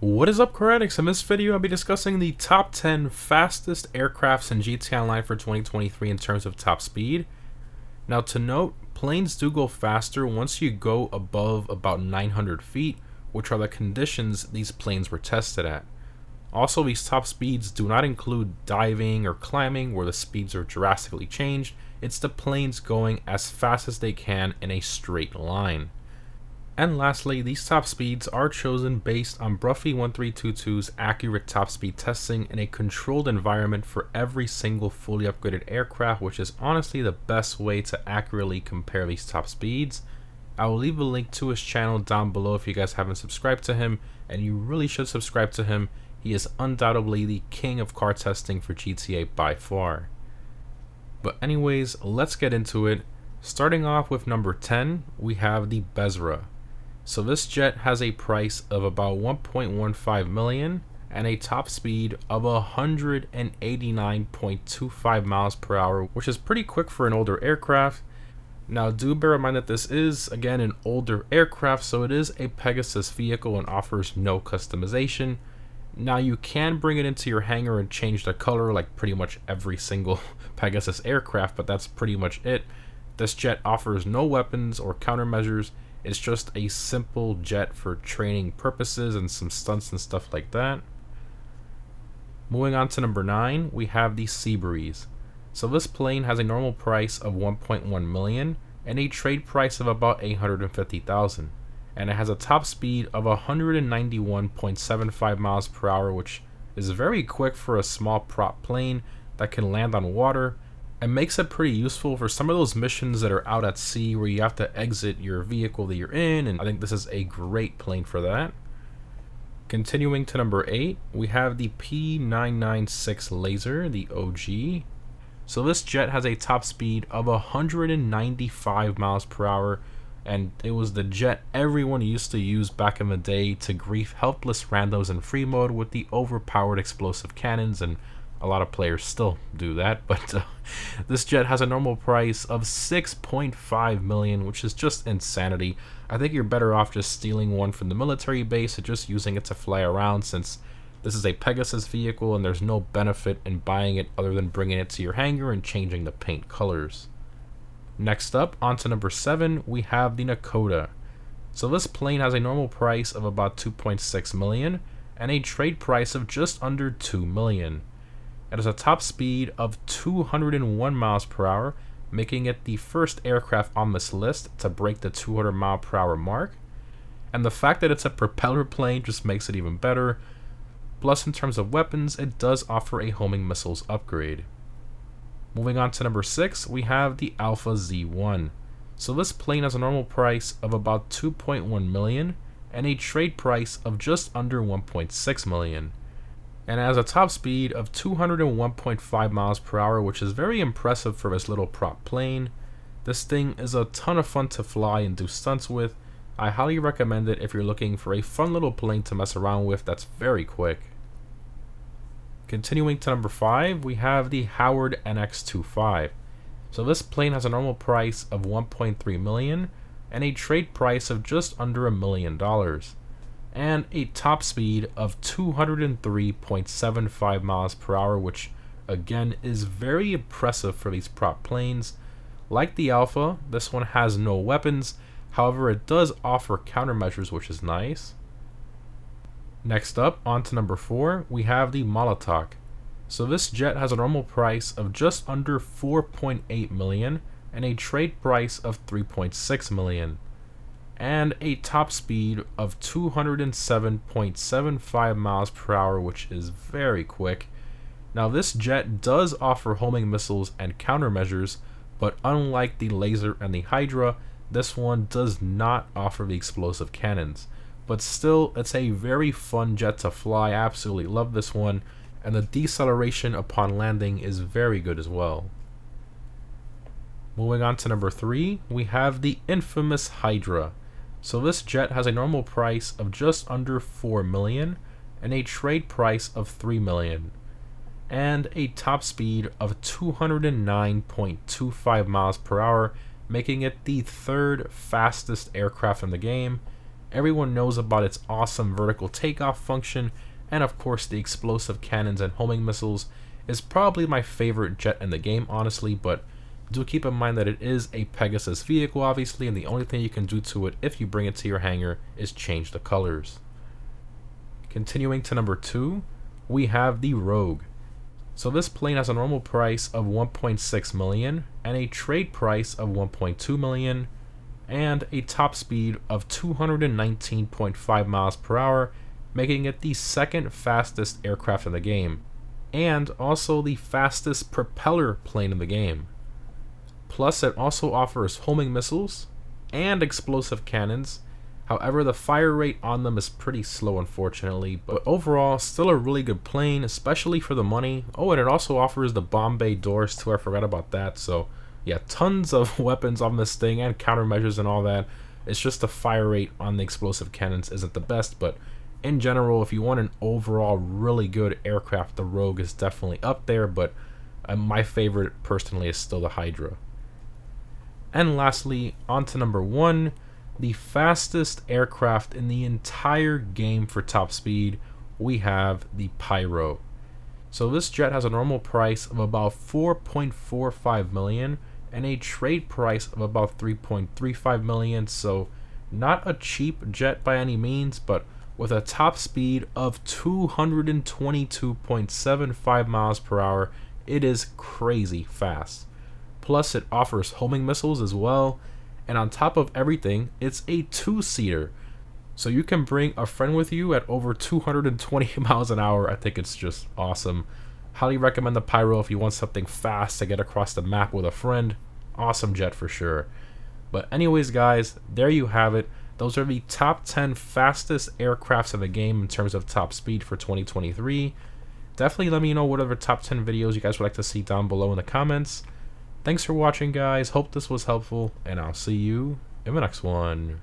What is up, Karatics? In this video, I'll be discussing the top 10 fastest aircrafts in GTA Online for 2023 in terms of top speed. Now, to note, planes do go faster once you go above about 900 feet, which are the conditions these planes were tested at. Also, these top speeds do not include diving or climbing, where the speeds are drastically changed. It's the planes going as fast as they can in a straight line. And lastly, these top speeds are chosen based on Bruffy1322's accurate top speed testing in a controlled environment for every single fully upgraded aircraft, which is honestly the best way to accurately compare these top speeds. I will leave a link to his channel down below if you guys haven't subscribed to him, and you really should subscribe to him. He is undoubtedly the king of car testing for GTA by far. But anyways, let's get into it. Starting off with number 10, we have the Bezra. So this jet has a price of about 1.15 million and a top speed of 189.25 miles per hour, which is pretty quick for an older aircraft. Now do bear in mind that this is, again, an older aircraft, so it is a Pegasus vehicle and offers no customization. Now you can bring it into your hangar and change the color like pretty much every single Pegasus aircraft, but that's pretty much it. This jet offers no weapons or countermeasures. It's just a simple jet for training purposes and some stunts and stuff like that. Moving on to number 9, we have the Seabreeze. So this plane has a normal price of 1.1 million and a trade price of about 850,000. And it has a top speed of 191.75 miles per hour, which is very quick for a small prop plane that can land on water. It makes it pretty useful for some of those missions that are out at sea where you have to exit your vehicle that you're in, and I think this is a great plane for that. Continuing to number 8, we have the P996 Laser, the OG. So this jet has a top speed of 195 miles per hour, and it was the jet everyone used to use back in the day to grief helpless randos in free mode with the overpowered explosive cannons, and a lot of players still do that, but this jet has a normal price of 6.5 million, which is just insanity. I think you're better off just stealing one from the military base and just using it to fly around, since this is a Pegasus vehicle and there's no benefit in buying it other than bringing it to your hangar and changing the paint colors. Next up, on to number 7, we have the Nakoda. So this plane has a normal price of about 2.6 million and a trade price of just under 2 million. It has a top speed of 201 miles per hour, making it the first aircraft on this list to break the 200 mile per hour mark. And the fact that it's a propeller plane just makes it even better. Plus, in terms of weapons, it does offer a homing missiles upgrade. Moving on to number 6, we have the Alpha Z1. So this plane has a normal price of about 2.1 million and a trade price of just under 1.6 million. And it has a top speed of 201.5 miles per hour, which is very impressive for this little prop plane. This thing is a ton of fun to fly and do stunts with. I highly recommend it if you're looking for a fun little plane to mess around with that's very quick. Continuing to number 5, we have the Howard NX-25. So this plane has a normal price of 1.3 million and a trade price of just under $1 million. And a top speed of 203.75 miles per hour, which again is very impressive for these prop planes. Like the Alpha, this one has no weapons, however it does offer countermeasures, which is nice. Next up, on to number 4, we have the Molotov. So this jet has a normal price of just under 4.8 million and a trade price of 3.6 million. And a top speed of 207.75 miles per hour, which is very quick. Now this jet does offer homing missiles and countermeasures, but unlike the Laser and the Hydra, this one does not offer the explosive cannons. But still, it's a very fun jet to fly. I absolutely love this one, and the deceleration upon landing is very good as well. Moving on to number 3, we have the infamous Hydra. So this jet has a normal price of just under 4 million and a trade price of 3 million. And a top speed of 209.25 miles per hour, making it the third fastest aircraft in the game. Everyone knows about its awesome vertical takeoff function, and of course the explosive cannons and homing missiles is probably my favorite jet in the game, honestly, but do keep in mind that it is a Pegasus vehicle, obviously, and the only thing you can do to it if you bring it to your hangar is change the colors. Continuing to number 2, we have the Rogue. So this plane has a normal price of 1.6 million and a trade price of 1.2 million and a top speed of 219.5 miles per hour, making it the second fastest aircraft in the game, and also the fastest propeller plane in the game. Plus, it also offers homing missiles and explosive cannons. However, the fire rate on them is pretty slow, unfortunately, but overall, still a really good plane, especially for the money. Oh, and it also offers the bomb bay doors too, I forgot about that. So yeah, tons of weapons on this thing and countermeasures and all that. It's just the fire rate on the explosive cannons isn't the best, but in general, if you want an overall really good aircraft, the Rogue is definitely up there, but my favorite personally is still the Hydra. And lastly, on to number 1, the fastest aircraft in the entire game for top speed, we have the Pyro. So this jet has a normal price of about 4.45 million and a trade price of about 3.35 million, so not a cheap jet by any means, but with a top speed of 222.75 miles per hour, it is crazy fast. Plus, it offers homing missiles as well, and on top of everything, it's a 2-seater. So you can bring a friend with you at over 220 miles an hour. I think it's just awesome. Highly recommend the Pyro if you want something fast to get across the map with a friend. Awesome jet for sure. But anyways, guys, there you have it. Those are the top 10 fastest aircrafts in the game in terms of top speed for 2023. Definitely let me know what other top 10 videos you guys would like to see down below in the comments. Thanks for watching, guys. Hope this was helpful, and I'll see you in the next one.